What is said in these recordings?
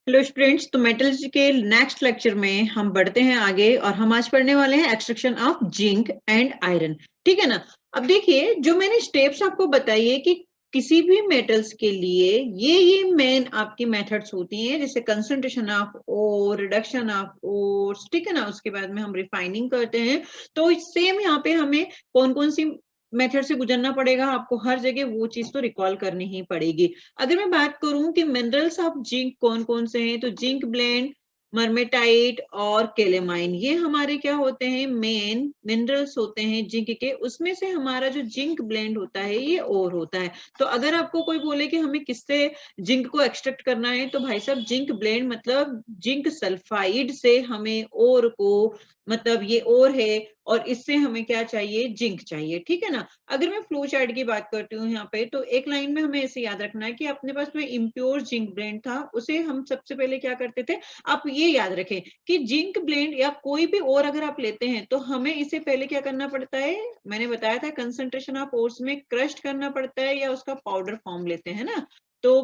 Hello students, तो metals के next lecture में हम बढ़ते हैं आगे और हम आज पढ़ने वाले हैं extraction of zinc and iron. ठीक है ना। अब देखिए, जो मैंने स्टेप्स आपको बताई है कि किसी भी मेटल्स के लिए ये मेन आपकी मेथड्स होती हैं, जैसे concentration of ore, reduction of ores, ठीक है ना। उसके बाद में हम रिफाइनिंग करते हैं। तो सेम यहाँ पे हमें कौन कौन सी मेथड से गुजरना पड़ेगा, आपको हर जगह वो चीज तो रिकॉल करनी ही पड़ेगी। अगर मैं बात करूं कि मिनरल्स ऑफ जिंक कौन कौन से हैं, तो जिंक ब्लेंड, मर्मेटाइट और केलेमाइन, ये हमारे क्या होते हैं, मेन मिनरल्स होते हैं जिंक के। उसमें से हमारा जो जिंक ब्लेंड होता है ये और होता है। तो अगर आपको कोई बोले कि हमें किससे जिंक को एक्सट्रैक्ट करना है, तो भाई साहब जिंक ब्लेंड मतलब जिंक सल्फाइड से हमें और को, मतलब ये और है और इससे हमें क्या चाहिए, जिंक चाहिए। ठीक है ना। अगर मैं फ्लो चार्ट की बात करती हूँ यहाँ पे, तो एक लाइन में हमें ऐसे याद रखना है कि अपने पास में इम्प्योर जिंक ब्लेंड था, उसे हम सबसे पहले क्या करते थे, आप ये याद रखें कि जिंक ब्लेंड या कोई भी और अगर आप लेते हैं तो हमें इसे पहले क्या करना पड़ता है, मैंने बताया था कंसंट्रेशन ऑफ ओर्स में क्रश करना पड़ता है या उसका पाउडर फॉर्म लेते हैं ना। तो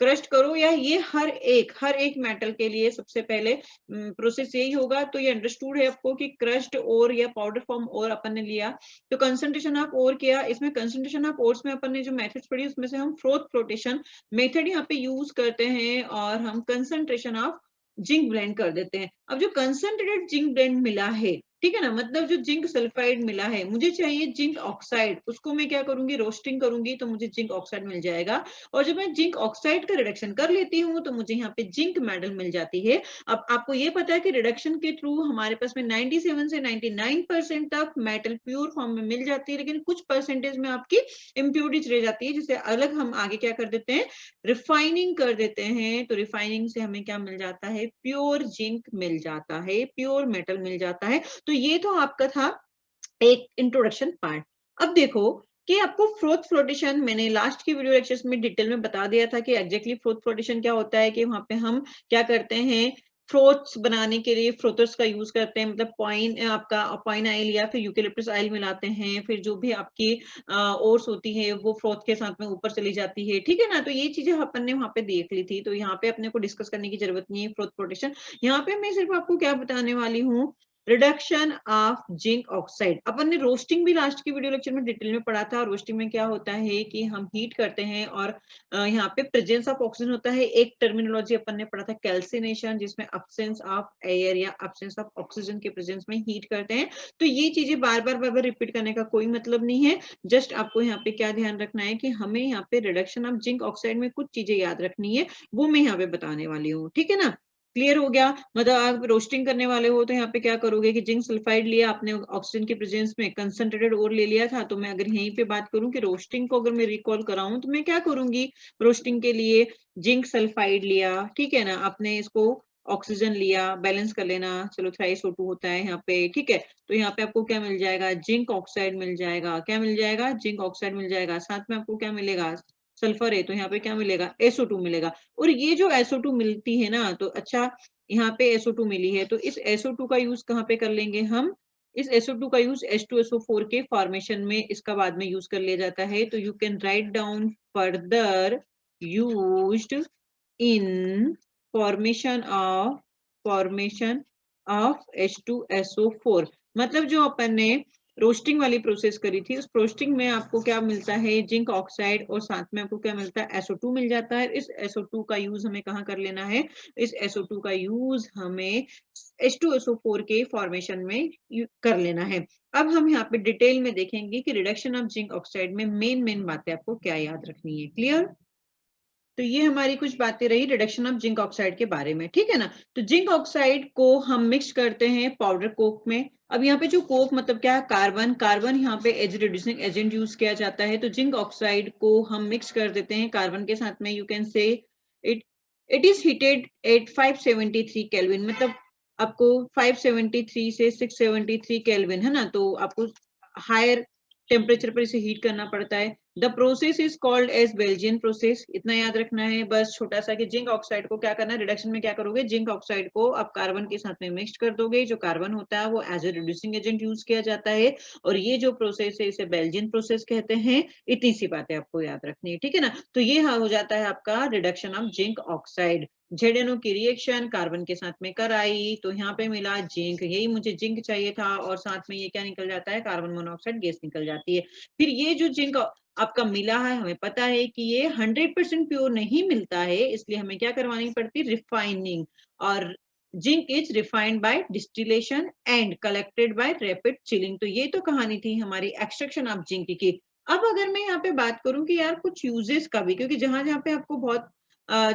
क्रस्ट करो, या ये हर एक मेटल के लिए सबसे पहले प्रोसेस यही होगा। तो ये अंडरस्टूड है आपको कि क्रस्ट और या पाउडर फॉर्म और अपन ने लिया, तो कंसंट्रेशन ऑफ और किया। इसमें कंसंट्रेशन ऑफ ओर्स में अपन ने जो मेथड्स पढ़ी उसमें से हम फ्रोथ फ्लोटेशन मेथड यहाँ पे यूज करते हैं और हम कंसंट्रेशन ऑफ जिंक ब्लेंड कर देते हैं। अब जो कंसंट्रेटेड जिंक ब्लेंड मिला है, ठीक है ना, मतलब जो जिंक सल्फाइड मिला है, मुझे चाहिए जिंक ऑक्साइड, उसको मैं क्या करूंगी, रोस्टिंग करूंगी तो मुझे जिंक ऑक्साइड मिल जाएगा। और जब मैं जिंक ऑक्साइड का रिडक्शन कर लेती हूँ तो मुझे यहाँ पे जिंक मेडल मिल जाती है। अब आपको ये पता है कि रिडक्शन के थ्रू हमारे पास में 97 से 99% तक मेटल प्योर फॉर्म में मिल जाती है, लेकिन कुछ परसेंटेज में आपकी इम्प्योरिटीज रह जाती है, जिसे अलग हम आगे क्या कर देते हैं, रिफाइनिंग कर देते हैं। तो रिफाइनिंग से हमें क्या मिल जाता है, प्योर जिंक मिल जाता है, प्योर मेटल मिल जाता है। तो ये तो आपका था एक इंट्रोडक्शन पार्ट। अब देखो कि आपको फ्रोथ फ्लोटेशन मैंने लास्ट की वीडियो लेक्चर्स में डिटेल में बता दिया था कि एग्जैक्टली फ्रोथ फ्लोटेशन क्या होता है, कि वहां पे हम क्या करते हैं, फ्रोथ्स बनाने के लिए फ्रोथर्स का यूज करते हैं, मतलब पॉइन आपका पॉइन आयल या फिर यूकेलिप्टस आयल मिलाते हैं, फिर जो भी आपकी ओर्स होती है वो फ्रोथ के साथ में ऊपर चली जाती है। ठीक है ना। तो ये चीजें अपन ने वहां पे देख ली थी, तो यहाँ पे अपने को डिस्कस करने की जरूरत नहीं है फ्रोथ फ्लोटेशन। यहाँ पे मैं सिर्फ आपको क्या बताने वाली हूँ, रिडक्शन ऑफ जिंक ऑक्साइड। अपन ने रोस्टिंग भी लास्ट की वीडियो लेक्चर में डिटेल में पढ़ा था। रोस्टिंग में क्या होता है कि हम हीट करते हैं और यहाँ पे प्रेजेंस ऑफ ऑक्सीजन होता है। एक टर्मिनोलॉजी अपन ने पढ़ा था कैल्सिनेशन, जिसमें अब्सेंस ऑफ एयर या अब्सेंस ऑफ ऑक्सीजन के प्रेजेंस में हीट करते हैं। तो ये चीजें बार बार रिपीट करने का कोई मतलब नहीं है। जस्ट आपको यहाँ पे क्या ध्यान रखना है कि हमें यहाँ पे रिडक्शन ऑफ जिंक ऑक्साइड में कुछ चीजें याद रखनी है, वो मैं यहाँ पे बताने वाली हूँ। ठीक है ना। क्लियर हो गया। मतलब आप रोस्टिंग करने वाले हो तो यहाँ पे क्या करोगे कि जिंक सल्फाइड लिया आपने, ऑक्सीजन की प्रेजेंस में कंसंट्रेटेड और ले लिया था। तो मैं अगर यहीं पे बात करूं कि रोस्टिंग को अगर मैं रिकॉल कराऊं, तो मैं क्या करूंगी, रोस्टिंग के लिए जिंक सल्फाइड लिया, ठीक है ना, आपने इसको ऑक्सीजन लिया, बैलेंस कर लेना, चलो थ्राइसO2 होता है यहाँ पे। ठीक है। तो यहाँ पे आपको क्या मिल जाएगा, जिंक ऑक्साइड मिल जाएगा। क्या मिल जाएगा, जिंक ऑक्साइड मिल जाएगा। साथ में आपको क्या मिलेगा, सल्फर है तो यहाँ पे क्या मिलेगा, SO2 मिलेगा। और ये जो SO2 मिलती है ना, तो अच्छा यहाँ पे SO2 मिली है, तो इस SO2 का यूज कहाँ पे कर लेंगे हम, इस SO2 का यूज H2SO4 के फॉर्मेशन में इसका बाद में यूज कर लिया जाता है। तो you can write down further used in formation of H2SO4। मतलब जो अपन ने रोस्टिंग वाली प्रोसेस करी थी, उस रोस्टिंग में आपको क्या मिलता है, जिंक ऑक्साइड, और साथ में आपको क्या मिलता है, SO2 मिल जाता है। इस SO2 का यूज हमें कहाँ कर लेना है, इस SO2 का यूज हमें H2SO4 के फॉर्मेशन में कर लेना है। अब हम यहाँ पे डिटेल में देखेंगे कि रिडक्शन ऑफ जिंक ऑक्साइड में मेन बातें आपको क्या याद रखनी है। क्लियर। तो ये हमारी कुछ बातें रही रिडक्शन ऑफ जिंक ऑक्साइड के बारे में। ठीक है ना। तो जिंक ऑक्साइड को हम मिक्स करते हैं पाउडर कोक में। अब यहाँ पे जो कोक मतलब क्या है, कार्बन, कार्बन यहाँ पे एज रिड्यूसिंग एजेंट यूज किया जाता है। तो जिंक ऑक्साइड को हम मिक्स कर देते हैं कार्बन के साथ में। You can say it it is heated at 573 kelvin, मतलब आपको 573 से 673 केल्विन है ना, तो आपको हायर टेम्परेचर पर इसे हीट करना पड़ता है। The process is called as Belgian process. इतना याद रखना है बस छोटा सा, कि जिंक ऑक्साइड को क्या करना है, रिडक्शन में क्या करोगे, जिंक ऑक्साइड को आप कार्बन के साथ में मिक्स कर दोगे। जो कार्बन होता है वो as a reducing agent use किया जाता है, और ये जो प्रोसेस है इसे बेल्जियन प्रोसेस कहते हैं। इतनी सी बातें आपको याद रखनी है। ठीक है ना। तो ये हो जाता है आपका reduction of zinc oxide. ZNO की रिएक्शन कार्बन के साथ में कराई तो यहाँ पे मिला जिंक, यही मुझे जिंक चाहिए था और साथ में ये क्या निकल जाता है, कार्बन मोनोऑक्साइड गैस निकल जाती है। फिर ये जो जिंक आपका मिला है, हमें पता है कि ये 100% प्योर नहीं मिलता है, इसलिए हमें क्या करवानी पड़ती है, रिफाइनिंग। और zinc is refined by distillation and collected by rapid chilling. तो ये तो कहानी थी हमारी एक्सट्रैक्शन ऑफ जिंक की। अब अगर मैं यहाँ पे बात करूं कि यार कुछ यूजेस का भी, क्योंकि जहां जहां पे आपको बहुत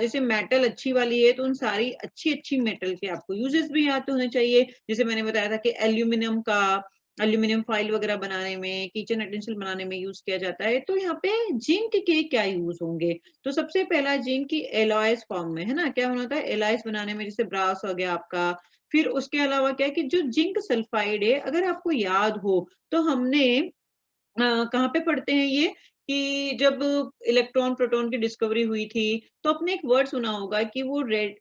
जैसे मेटल अच्छी वाली है तो उन सारी अच्छी अच्छी मेटल के आपको यूजेस भी आते होने चाहिए। जैसे मैंने बताया था कि एल्यूमिनियम फॉइल वगैरह बनाने में, किचन यूटेंसिल बनाने में यूज किया जाता है। तो यहाँ पे जिंक के क्या यूज होंगे, तो सबसे पहला जिंक की एलॉयस फॉर्म में, है ना, क्या होना था, एलॉयस बनाने में, जैसे ब्रास हो गया आपका। फिर उसके अलावा क्या है कि जो जिंक सल्फाइड है, अगर आपको याद हो तो हमने कहाँ पे पढ़ते हैं ये, कि जब इलेक्ट्रॉन प्रोटॉन की डिस्कवरी हुई थी तो आपने एक वर्ड सुना होगा कि वो रेड,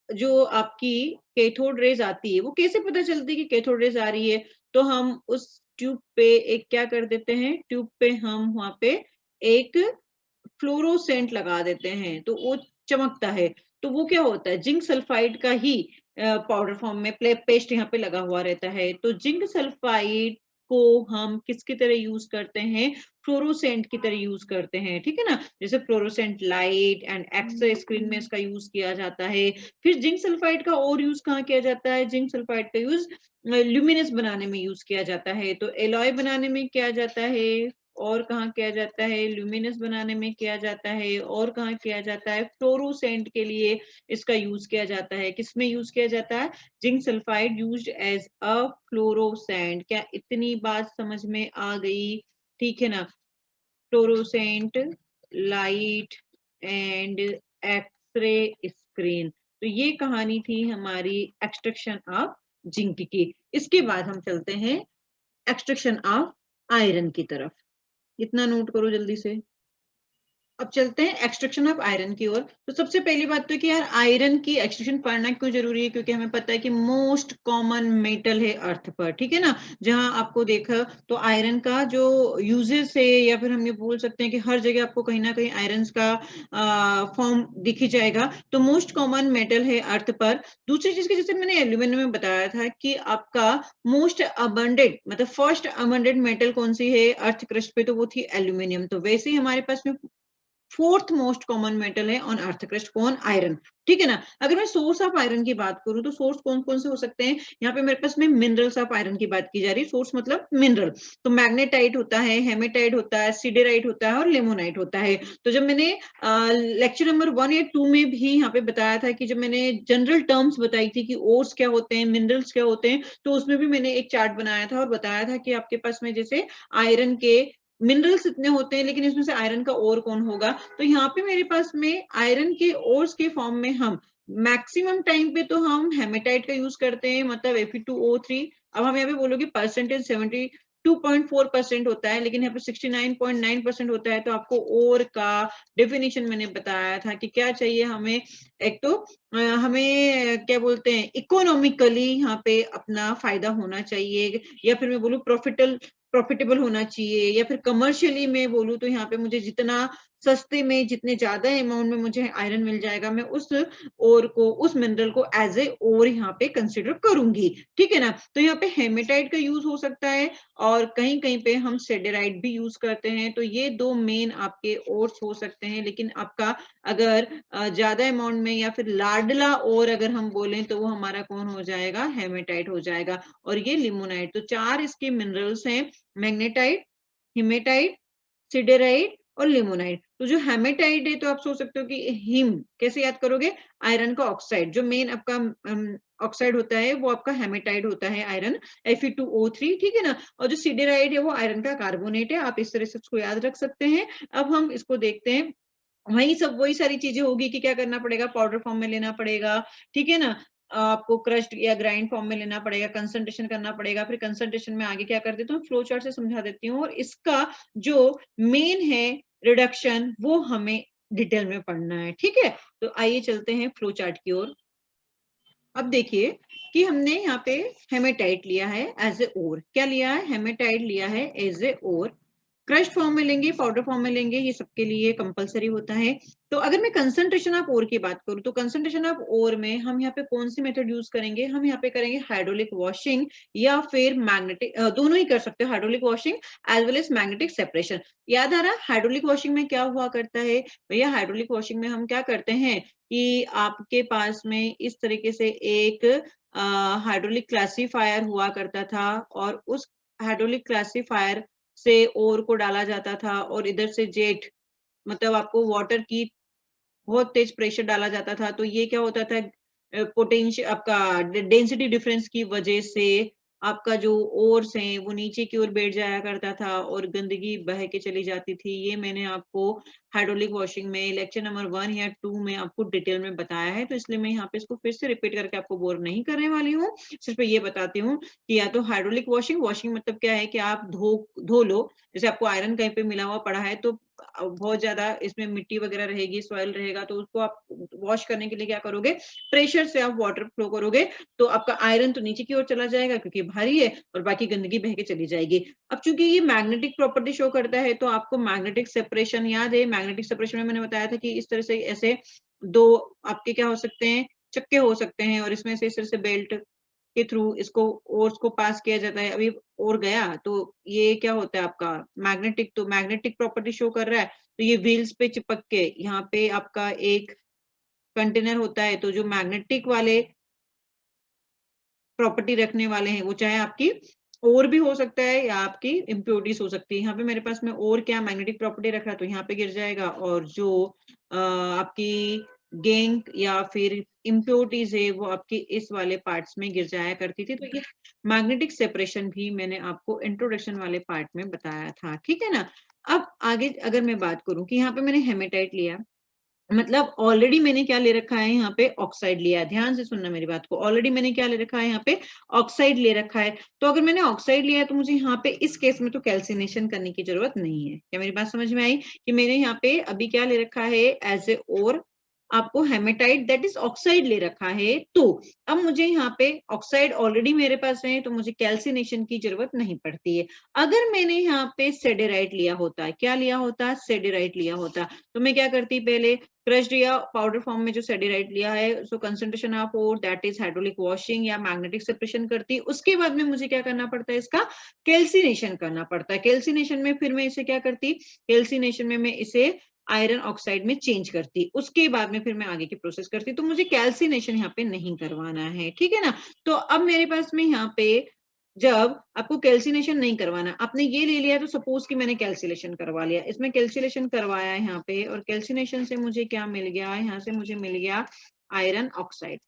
जो आपकी कैथोड रेज आती है, वो कैसे पता चलती है कि कैथोड रेज आ रही है, तो हम उस ट्यूब पे एक क्या कर देते हैं, ट्यूब पे हम वहां पे एक फ्लोरोसेंट लगा देते हैं तो वो चमकता है। तो वो क्या होता है, जिंक सल्फाइड का ही पाउडर फॉर्म में पेस्ट यहाँ पे लगा हुआ रहता है। तो जिंक सल्फाइड को हम किसकी तरह यूज करते हैं, फ्लोरोसेंट की तरह यूज करते हैं, ठीक है ना। जैसे fluorescent light and x screen में इसका यूज किया जाता है। फिर जिंक सल्फाइड का और यूज कहाँ किया जाता है, जिंक सल्फाइड का यूज ल्यूमिनस बनाने में यूज किया जाता है। तो एलॉय बनाने में किया जाता है, और कहाँ किया जाता है, ल्यूमिनस बनाने में किया जाता है, और कहाँ किया जाता है, फ्लोरोसेंट के लिए इसका यूज किया जाता है। किसमें यूज किया जाता है, zinc sulphide used as a fluorescent. क्या इतनी बात समझ में आ गई, ठीक है ना। Fluorescent light and X ray screen. तो ये कहानी थी हमारी एक्सट्रैक्शन ऑफ जिंक की। इसके बाद हम चलते हैं एक्सट्रैक्शन ऑफ आयरन की तरफ। इतना नोट करो जल्दी से। अब चलते हैं एक्सट्रैक्शन ऑफ आयरन की ओर। तो सबसे पहली बात तो कि यार आयरन की एक्सट्रैक्शन पढ़ना क्यों जरूरी है, क्योंकि हमें पता है कि मोस्ट कॉमन मेटल है अर्थ पर, ठीक है ना। जहां आपको देखा तो आयरन का जो यूजेस है, या फिर हम ये बोल सकते हैं कि हर जगह आपको कहीं ना कहीं आयरन का फॉर्म दिख ही जाएगा। तो मोस्ट कॉमन मेटल है अर्थ पर। दूसरी चीज की, जैसे मैंने एल्यूमिनियम में बताया था कि आपका मोस्ट अबंडेंट, मतलब फर्स्ट अबंडेंट मेटल कौन सी है अर्थ क्रस्ट पे, तो वो थी एल्यूमिनियम। तो वैसे ही हमारे पास में फोर्थ मोस्ट कॉमन मेटल है ऑन अर्थ क्रस्ट, कौन, आयरन, ठीक है ना। अगर मैं सोर्स ऑफ आयरन की बात करूं तो सोर्स कौन कौन से हो सकते हैं, यहाँ पे मेरे पास में मिनरल्स ऑफ आयरन की बात की जा रही है। सोर्स मतलब मिनरल, तो मैग्नेटाइट होता है, हेमेटाइट होता है, सिडेराइट होता है और लेमोनाइट होता है। तो जब मैंने लेक्चर नंबर 1 या 2 में भी यहाँ पे बताया था कि जब मैंने जनरल टर्म्स बताई थी कि ओर्स क्या होते हैं, मिनरल्स क्या होते हैं, तो उसमें भी मैंने एक चार्ट बनाया था और बताया था कि आपके पास में जैसे आयरन के मिनरल्स इतने होते हैं, लेकिन इसमें से आयरन का ओर कौन होगा। तो यहाँ पे मेरे पास में आयरन के ओर्स के फॉर्म में हम मैक्सिमम टाइम पे तो हम हेमेटाइट का यूज करते हैं, मतलब Fe2O3। अब हम यहाँ पे बोलोगे परसेंटेज 72.4% होता है, लेकिन यहाँ पे 69.9% होता है। तो आपको ओर का डेफिनेशन मैंने बताया था कि क्या चाहिए हमें, एक तो हमें क्या बोलते हैं, इकोनॉमिकली यहाँ पे अपना फायदा होना चाहिए, या फिर मैं बोलूँ प्रॉफिटेबल होना चाहिए, या फिर कमर्शियली मैं बोलूँ तो यहाँ पे मुझे जितना सस्ते में, जितने ज्यादा अमाउंट में मुझे आयरन मिल जाएगा, मैं उस ओर को, उस मिनरल को एज ए ओर यहाँ पे कंसिडर करूंगी, ठीक है ना। तो यहाँ पे हेमेटाइट का यूज हो सकता है, और कहीं कहीं पे हम सेडेराइट भी यूज करते हैं। तो ये दो मेन आपके ओर्स हो सकते हैं, लेकिन आपका अगर ज्यादा अमाउंट में या फिर लाडला और अगर हम बोलें तो वो हमारा कौन हो जाएगा, हेमेटाइट हो जाएगा। और ये लिमोनाइट। तो 4 इसके मिनरल्स हैं, मैग्नेटाइट, हिमेटाइट, सिडेराइट और लिमोनाइट। तो जो हेमेटाइट है, तो आप सोच सकते हो कि हिम कैसे याद करोगे, आयरन का ऑक्साइड, जो मेन आपका ऑक्साइड होता है वो आपका हेमेटाइट होता है, आयरन Fe2O3, ठीक है ना। और जो सिडेराइट है वो आयरन का कार्बोनेट है। आप इस तरह से उसको याद रख सकते हैं। अब हम इसको देखते हैं, वही सारी चीजें होगी कि क्या करना पड़ेगा, पाउडर फॉर्म में लेना पड़ेगा, ठीक है ना। आपको क्रस्ट या ग्राइंड फॉर्म में लेना पड़ेगा, कंसंट्रेशन करना पड़ेगा। फिर कंसंट्रेशन में आगे क्या कर देता हूँ, फ्लो चार्ट से समझा देती हूँ। और इसका जो मेन है रिडक्शन, वो हमें डिटेल में पढ़ना है, ठीक है। तो आइए चलते हैं फ्लो चार्ट की ओर। अब देखिए कि हमने यहाँ पे हेमेटाइट लिया है एज ए ओर, क्या लिया है, हेमेटाइट लिया है as a ore. Crushed form में लेंगे, पाउडर फॉर्म में लेंगे, ये सबके लिए कंपलसरी होता है। तो अगर मैं कंसंट्रेशन ऑफ ओर की बात करूं तो कंसंट्रेशन ऑफ ओर में हम यहाँ पे कौन सी मेथड यूज करेंगे? हम यहाँ पे करेंगे हाइड्रोलिक वॉशिंग या फिर मैग्नेटिक, दोनों ही कर सकते हो, hydraulic washing as well as magnetic separation. याद आ रहा हाइड्रोलिक वॉशिंग में क्या हुआ करता है भैया? हाइड्रोलिक वॉशिंग में हम क्या करते हैं कि आपके पास में इस तरीके से एक हाइड्रोलिक क्लासिफायर हुआ करता था और उस हाइड्रोलिक क्लासिफायर से ओर को डाला जाता था और इधर से जेट, मतलब आपको वाटर की बहुत तेज प्रेशर डाला जाता था। तो ये क्या होता था, पोटेंशियल आपका डेंसिटी डिफरेंस की वजह से आपका जो ओर्स हैं वो नीचे की ओर बैठ जाया करता था और गंदगी बह के चली जाती थी। ये मैंने आपको हाइड्रोलिक वॉशिंग में लेक्चर नंबर 1 या 2 में आपको डिटेल में बताया है, तो इसलिए मैं यहाँ पे इसको फिर से रिपीट करके आपको बोर नहीं करने वाली हूँ। सिर्फ ये बताती हूँ कि या तो हाइड्रोलिक वॉशिंग, वॉशिंग मतलब क्या है कि आप धो लो, जैसे आपको आयरन कहीं पे मिला हुआ पड़ा है तो बहुत ज्यादा इसमें मिट्टी वगैरह रहेगी, सॉइल रहेगा, तो उसको आप वॉश करने के लिए क्या करोगे, प्रेशर से आप वाटर फ्लो करोगे तो आपका आयरन तो नीचे की ओर चला जाएगा क्योंकि भारी है और बाकी गंदगी बह के चली जाएगी। अब चूंकि ये मैग्नेटिक प्रॉपर्टी शो करता है तो आपको मैग्नेटिक सेपरेशन याद है। मैग्नेटिक सेपरेशन में मैंने बताया था कि इस तरह से ऐसे दो आपके क्या हो सकते हैं, चक्के हो सकते हैं और इसमें से इस तरह से बेल्ट के थ्रू इसको ओर्स को पास किया जाता है। अभी और गया तो ये क्या होता है आपका मैग्नेटिक, तो मैग्नेटिक प्रॉपर्टी शो कर रहा है तो ये व्हील्स पे चिपक के यहाँ पे आपका एक कंटेनर होता है। तो जो मैग्नेटिक वाले प्रॉपर्टी रखने वाले हैं वो चाहे आपकी और भी हो सकता है या आपकी इम्प्योरिटीज हो सकती है। यहाँ पे मेरे पास में और क्या मैग्नेटिक प्रॉपर्टी रख रहा है तो यहाँ पे गिर जाएगा, और जो आपकी गेंग या फिर इम्प्योरिटीज है वो आपकी इस वाले पार्ट्स में गिर जाया करती थी। तो ये मैग्नेटिक सेपरेशन भी मैंने आपको इंट्रोडक्शन वाले पार्ट में बताया था, ठीक है ना। अब आगे अगर मैं बात करूं कि यहाँ पे मैंने हेमेटाइट लिया, मतलब ऑलरेडी मैंने क्या ले रखा है यहाँ पे, ऑक्साइड लिया है। ध्यान से सुनना मेरी बात को, ऑलरेडी मैंने क्या ले रखा है यहाँ पे, ऑक्साइड ले रखा है। तो अगर मैंने ऑक्साइड लिया है तो मुझे यहाँ पे इस केस में तो कैल्सिनेशन करने की जरूरत नहीं है। क्या मेरी बात समझ में आई कि मैंने यहाँ पे अभी क्या ले रखा है एज ए और आपको हेमेटाइट दैट इज ऑक्साइड ले रखा है। तो अब मुझे यहाँ पे ऑक्साइड ऑलरेडी मेरे पास है तो मुझे कैल्सिनेशन की जरूरत नहीं पड़ती है। अगर मैंने यहाँ पे सेडेराइट लिया होता, क्या लिया होता, सेडेराइट लिया होता, तो मैं क्या करती, पहले क्रश्ड या पाउडर फॉर्म में जो सेडेराइट लिया है so concentration of ore that is hydraulic washing या मैग्नेटिक सेपरेशन करती। उसके बाद में मुझे क्या करना पड़ता है, इसका कैल्सिनेशन करना पड़ता है। कैल्सिनेशन में फिर मैं इसे क्या करती, कैल्सिनेशन में मैं इसे आयरन ऑक्साइड में चेंज करती, उसके बाद में फिर मैं आगे की प्रोसेस करती। तो मुझे कैल्सिनेशन यहाँ पे नहीं करवाना है, ठीक है ना। तो अब मेरे पास में यहाँ पे जब आपको कैल्सिनेशन नहीं करवाना, आपने ये ले लिया तो सपोज कि मैंने कैल्सिलेशन करवा लिया, इसमें कैल्सिलेशन करवाया है यहाँ पे और कैल्सिनेशन से मुझे क्या मिल गया, यहाँ से मुझे मिल गया आयरन ऑक्साइड,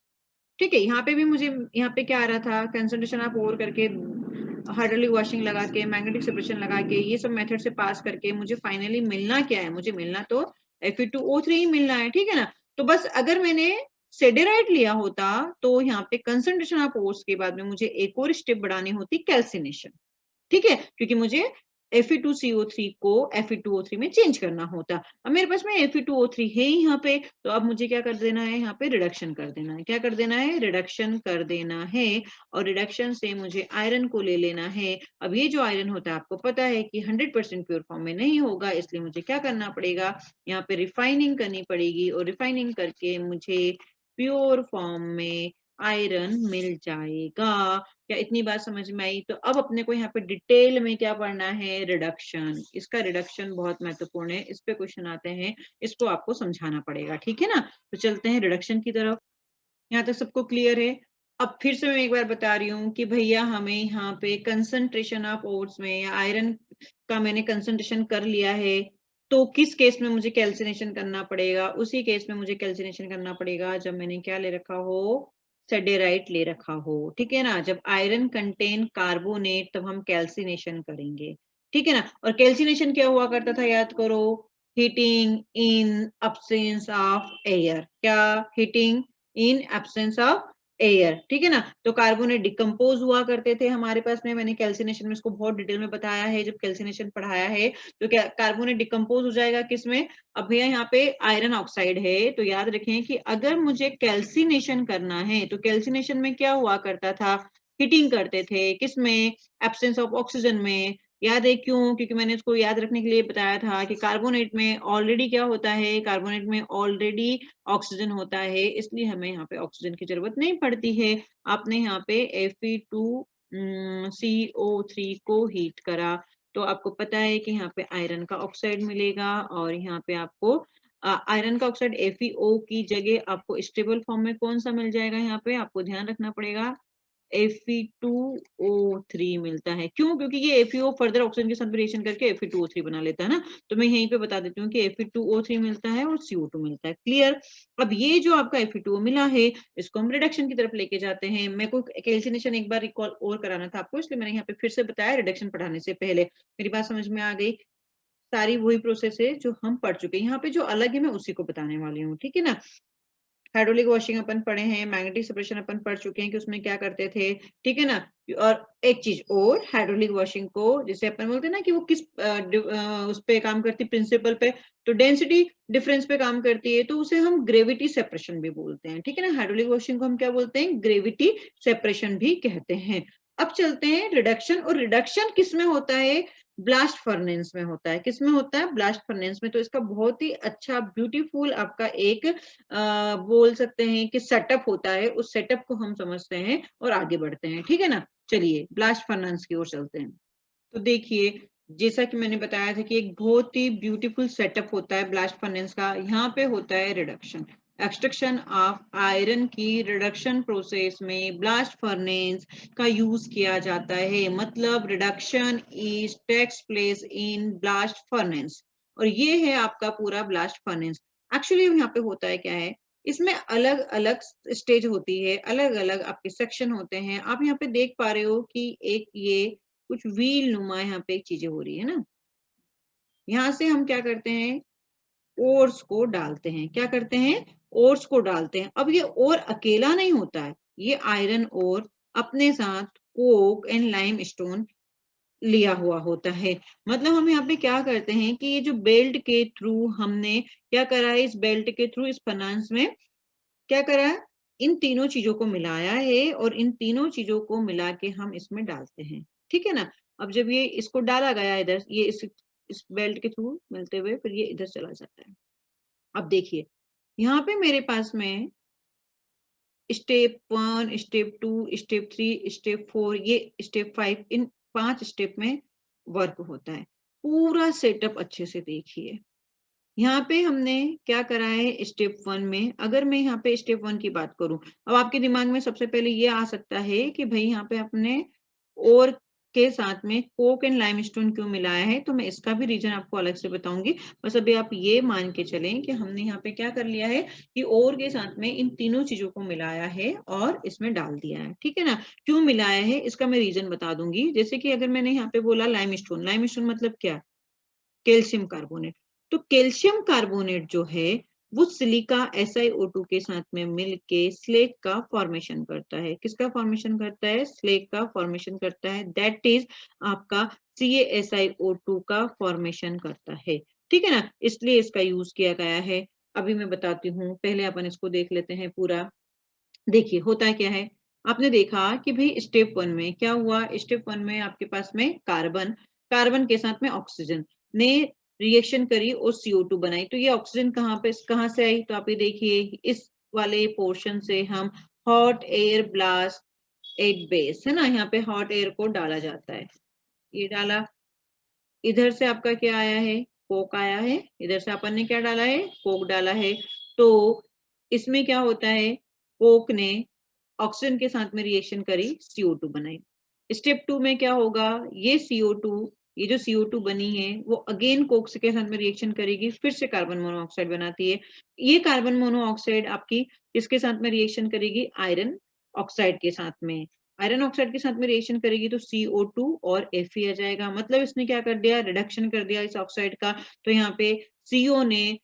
ठीक है। यहाँ पे भी मुझे यहाँ पे क्या आ रहा था, कंसंट्रेशन ऑफ ओर करके हाइड्रोलिक वॉशिंग लगा के मैग्नेटिक सेपरेशन लगा के ये सब मेथड से पास करके मुझे फाइनली मिलना क्या है, मुझे मिलना तो Fe2O3 ही मिलना है, ठीक है ना। तो बस अगर मैंने सेडेराइट लिया होता तो यहाँ पे कंसंट्रेशन ऑफ ओर्स के बाद में मुझे एक और स्टेप बढ़ानी होती, कैल्सिनेशन, ठीक है, क्योंकि मुझे Fe2CO3 को Fe2O3 में चेंज करना होता। अब मेरे पास में Fe2O3 है यहाँ पे, तो अब मुझे क्या कर देना है, यहाँ पे रिडक्शन कर देना है। क्या कर देना है, रिडक्शन कर देना है, और रिडक्शन से मुझे आयरन को ले लेना है। अब ये जो आयरन होता है आपको पता है कि 100% प्योर फॉर्म में नहीं होगा, इसलिए मुझे क्या करना पड़ेगा, यहाँ पे रिफाइनिंग करनी पड़ेगी और रिफाइनिंग करके मुझे प्योर फॉर्म में आयरन मिल जाएगा। क्या इतनी बात समझ में आई? तो अब अपने को यहाँ पे डिटेल में क्या पढ़ना है, रिडक्शन। इसका रिडक्शन बहुत महत्वपूर्ण है, इस पे क्वेश्चन आते हैं, इसको आपको समझाना पड़ेगा, ठीक है ना। तो चलते हैं रिडक्शन की तरफ। यहाँ तक सबको क्लियर है? अब फिर से मैं एक बार बता रही हूँ कि भैया हमें यहाँ पे कंसंट्रेशन ऑफ ओर्स में या आयरन का मैंने कंसंट्रेशन कर लिया है, तो किस केस में मुझे कैल्सिनेशन करना पड़ेगा, उसी केस में मुझे कैल्सिनेशन करना पड़ेगा जब मैंने क्या ले रखा हो, सेडेराइट ले रखा हो, ठीक है ना। जब आयरन कंटेन कार्बोनेट तब हम कैल्सिनेशन करेंगे, ठीक है ना। और कैल्सिनेशन क्या हुआ करता था, याद करो, heating in absence of air. क्या, heating in absence of air, ठीक है ना। तो कार्बोनेट डिकम्पोज हुआ करते थे हमारे पास में, मैंने कैल्सिनेशन में इसको बहुत डिटेल में बताया है जब कैल्सिनेशन पढ़ाया है। तो क्या कार्बोनेट डिकम्पोज हो जाएगा किसमें, अब भैया यहाँ पे आयरन ऑक्साइड है, तो याद रखें कि अगर मुझे कैल्सिनेशन करना है तो कैल्सिनेशन में क्या हुआ करता था, हीटिंग करते थे किसमें, एब्सेंस ऑफ ऑक्सीजन में, याद है क्यों? क्योंकि मैंने इसको याद रखने के लिए बताया था कि कार्बोनेट में ऑलरेडी क्या होता है, कार्बोनेट में ऑलरेडी ऑक्सीजन होता है, इसलिए हमें यहाँ पे ऑक्सीजन की जरूरत नहीं पड़ती है। आपने यहाँ पे Fe2 CO3 को हीट करा तो आपको पता है कि यहाँ पे आयरन का ऑक्साइड मिलेगा और यहाँ पे आपको आयरन का ऑक्साइड FeO की जगह आपको स्टेबल फॉर्म में कौन सा मिल जाएगा? यहाँ पे आपको ध्यान रखना पड़ेगा Fe2O3 मिलता है। क्यों? क्योंकि ये FeO फर्दर ऑक्सीजन के साथ रिएक्शन करके Fe2O3 बना लेता है ना। तो मैं यहीं पे बता देती हूँ कि Fe2O3 मिलता है और CO2 मिलता है। क्लियर? अब ये जो आपका Fe2O मिला है, इसको हम रिडक्शन की तरफ लेके जाते हैं। मेरे को कैल्सिनेशन एक बार रिकॉल और कराना था आपको, इसलिए मैंने यहाँ पे फिर से बताया रिडक्शन पढ़ाने से पहले। मेरी बात समझ में आ गई? सारी वही प्रोसेस है जो हम पढ़ चुके हैं। यहाँ पे जो अलग है मैं उसी को बताने वाली हूँ, ठीक है ना। हाइड्रोलिक वॉशिंग अपन पढ़े हैं, मैग्नेटिक सेपरेशन अपन पढ़ चुके हैं कि उसमें क्या करते थे, ठीक है ना। और एक चीज और, हाइड्रोलिक वॉशिंग को जैसे अपन बोलते हैं ना कि वो किस उस पे काम करती, प्रिंसिपल पे, तो डेंसिटी डिफरेंस पे काम करती है, तो उसे हम ग्रेविटी सेपरेशन भी बोलते हैं, ठीक है ना। हाइड्रोलिक वॉशिंग को हम क्या बोलते हैं? ग्रेविटी सेपरेशन भी कहते हैं। अब चलते हैं रिडक्शन, और रिडक्शन किस में होता है? ब्लास्ट फर्नेस में होता है। किस में होता है? ब्लास्ट फर्नेस में। तो इसका बहुत ही अच्छा ब्यूटीफुल आपका एक बोल सकते हैं कि सेटअप होता है, उस सेटअप को हम समझते हैं और आगे बढ़ते हैं, ठीक है ना। चलिए ब्लास्ट फर्नेस की ओर चलते हैं। तो देखिए, जैसा कि मैंने बताया था कि एक बहुत ही ब्यूटीफुल सेटअप होता है ब्लास्ट फर्नेस का। यहाँ पे होता है रिडक्शन, एक्सट्रैक्शन ऑफ आयरन की रिडक्शन प्रोसेस में ब्लास्ट फर्नेस का यूज किया जाता है। मतलब reduction is takes place in blast furnace, और ये है आपका पूरा ब्लास्ट फर्नेस। एक्चुअली यहाँ पे होता है क्या है, इसमें अलग अलग स्टेज होती है, अलग अलग आपके सेक्शन होते हैं। आप यहाँ पे देख पा रहे हो कि एक ये कुछ व्हील नुमा यहाँ पे चीजें हो रही है ना। यहाँ से हम क्या करते हैं? ओर्स को डालते हैं। क्या करते हैं? ओर्स को डालते हैं। अब ये ओर अकेला नहीं होता है, ये आयरन ओर अपने साथ कोक एंड लाइम स्टोन लिया हुआ होता है। मतलब हम यहाँ पे क्या करते हैं कि ये जो बेल्ट के थ्रू हमने क्या करा है, इस बेल्ट के थ्रू इस फाइनेंस में क्या करा है, इन तीनों चीजों को मिलाया है, और इन तीनों चीजों को मिला के हम इसमें डालते हैं, ठीक है ना। अब जब ये इसको डाला गया इधर, ये इस बेल्ट के थ्रू मिलते हुए फिर ये इधर चला जाता है। अब देखिए, यहाँ पे मेरे पास में स्टेप 1, स्टेप 2, स्टेप 3, स्टेप 4, ये स्टेप 5, इन 5 स्टेप में वर्क होता है। पूरा सेटअप अच्छे से देखिए। यहाँ पे हमने क्या करा है स्टेप 1 में, अगर मैं यहाँ पे स्टेप 1 की बात करूं, अब आपके दिमाग में सबसे पहले ये आ सकता है कि भाई यहाँ पे अपने और के साथ में कोक एंड लाइमस्टोन क्यों मिलाया है, तो मैं इसका भी रीजन आपको अलग से बताऊंगी। बस अभी आप ये मान के चलें कि हमने यहाँ पे क्या कर लिया है कि और के साथ में इन तीनों चीजों को मिलाया है और इसमें डाल दिया है, ठीक है ना। क्यों मिलाया है इसका मैं रीजन बता दूंगी। जैसे कि अगर मैंने यहाँ पे बोला लाइमस्टोन, लाइमस्टोन मतलब क्या? Calcium carbonate. तो कैल्शियम कार्बोनेट जो है वो सिलिका SiO2 के साथ में मिलके स्लेग का फॉर्मेशन करता है। किसका फॉर्मेशन करता है? स्लेग का फॉर्मेशन करता है। दैट इज आपका CaSiO2 का फॉर्मेशन करता है, ठीक है ना। इसलिए इसका यूज किया गया है। अभी मैं बताती हूँ, पहले अपन इसको देख लेते हैं पूरा। देखिए होता क्या है, आपने देखा कि भाई स्टेप 1 में क्या हुआ। स्टेप 1 में आपके पास में कार्बन, कार्बन के साथ में ऑक्सीजन ने रिएक्शन करी और CO2 बनाई। तो ये ऑक्सीजन कहाँ से आई? तो आप ये देखिए, इस वाले पोर्शन से हम hot air blast at base है ना, यहाँ पे हॉट एयर को डाला जाता है। ये डाला, इधर से आपका क्या आया है? कोक आया है। इधर से अपन ने क्या डाला है? कोक डाला है। तो इसमें क्या होता है, कोक ने ऑक्सीजन के साथ में रिएक्शन करी, CO2 बनाई। स्टेप 2 में क्या होगा, ये CO2, ये जो CO2 बनी है वो अगेन कोक के साथ में रिएक्शन करेगी, फिर से कार्बन मोनोऑक्साइड बनाती है। ये कार्बन मोनोऑक्साइड आपकी इसके साथ में रिएक्शन करेगी? आयरन ऑक्साइड के साथ में। आयरन ऑक्साइड के साथ में रिएक्शन करेगी तो CO2 और Fe आ जाएगा। मतलब इसने क्या कर दिया? रिडक्शन कर दिया इस ऑक्साइड का। तो यहाँ पे CO ने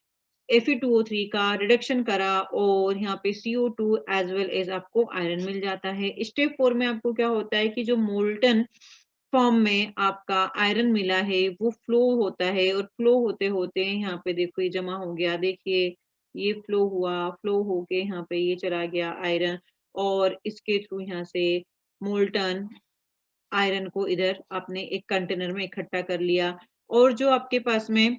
Fe2O3 का रिडक्शन करा और यहाँ पे CO2 एज वेल एज आपको आयरन मिल जाता है। स्टेप 4 में आपको क्या होता है कि जो मोल्टन फॉर्म में आपका आयरन मिला है वो फ्लो होता है, और फ्लो होते होते यहाँ पे देखो ये जमा हो गया। देखिए ये फ्लो हुआ, फ्लो होके यहाँ पे ये चला गया आयरन, और इसके थ्रू यहाँ से मोल्टन आयरन को इधर आपने एक कंटेनर में इकट्ठा कर लिया, और जो आपके पास में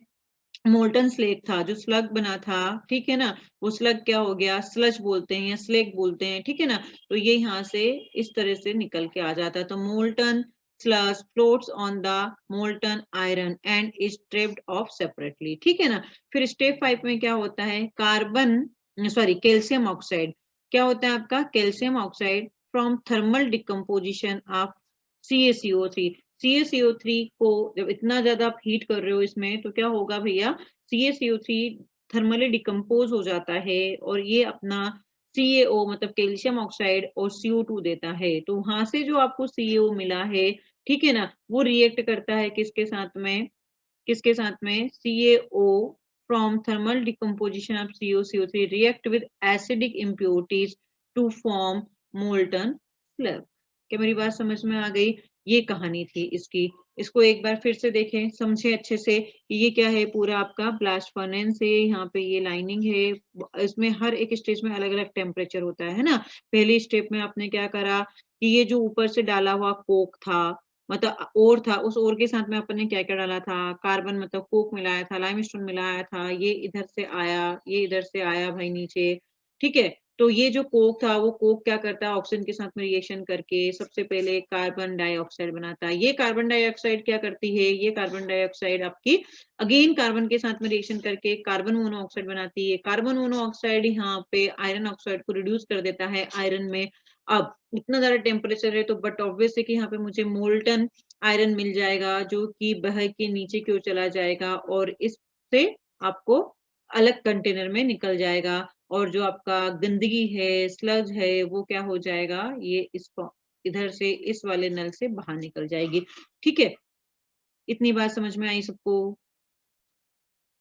मोल्टन स्लेग था, जो स्लग बना था, ठीक है ना, वो स्लग क्या हो गया, स्लज बोलते हैं या स्लेग बोलते हैं, ठीक है ना। तो ये यहाँ से इस तरह से निकल के आ जाता है। तो molten sludge floats on the molten iron and is trapped of separately, ठीक है ना। फिर स्टेप 5 में क्या होता है, कार्बन सॉरी कैल्शियम ऑक्साइड, क्या होता है आपका calcium oxide from thermal decomposition of CaCO3। CaCO3 को जब इतना ज्यादा आप हीट कर रहे हो इसमें, तो क्या होगा भैया, CaCO3 थर्मली डिकम्पोज हो जाता है और ये अपना CaO मतलब कैल्शियम ऑक्साइड और CO2 देता है। तो वहां से जो आपको CaO मिला है, ठीक है ना, वो रिएक्ट करता है किसके साथ में, किसके साथ में, CaO from thermal decomposition of CO3 react with acidic impurities to form molten slag। क्या मेरी बात समझ में आ गई? ये कहानी थी इसकी। इसको एक बार फिर से देखें, समझे अच्छे से कि ये क्या है, पूरा आपका ब्लास्ट फर्नेस है, यहाँ पे ये लाइनिंग है, इसमें हर एक स्टेज में अलग अलग टेम्परेचर होता है ना। पहली स्टेप में आपने क्या करा कि ये जो ऊपर से डाला हुआ कोक था, मतलब ओर था, उस ओर के साथ में अपन ने क्या क्या डाला था, कार्बन मतलब कोक मिलाया था, लाइमस्टोन मिलाया था, ये इधर से आया, ये इधर से आया भाई नीचे, ठीक है। तो ये जो कोक था, वो कोक क्या करता है, ऑक्सीजन के साथ में रिएक्शन करके सबसे पहले कार्बन डाइऑक्साइड बनाता है। ये कार्बन डाइऑक्साइड क्या करती है, ये कार्बन डाइऑक्साइड आपकी अगेन कार्बन के साथ में रिएक्शन करके कार्बन मोनोऑक्साइड बनाती है। कार्बन मोनोऑक्साइड यहाँ पे आयरन ऑक्साइड को रिड्यूस कर देता है आयरन में। अब इतना ज्यादा टेम्परेचर है तो बट ऑब्वियस है कि यहाँ पे मुझे मोल्टन आयरन मिल जाएगा, जो कि बह के नीचे की ओर चला जाएगा और इससे आपको अलग कंटेनर में निकल जाएगा, और जो आपका गंदगी है, स्लज है, वो क्या हो जाएगा, ये इसको इधर से इस वाले नल से बाहर निकल जाएगी। ठीक है, इतनी बात समझ में आई सबको?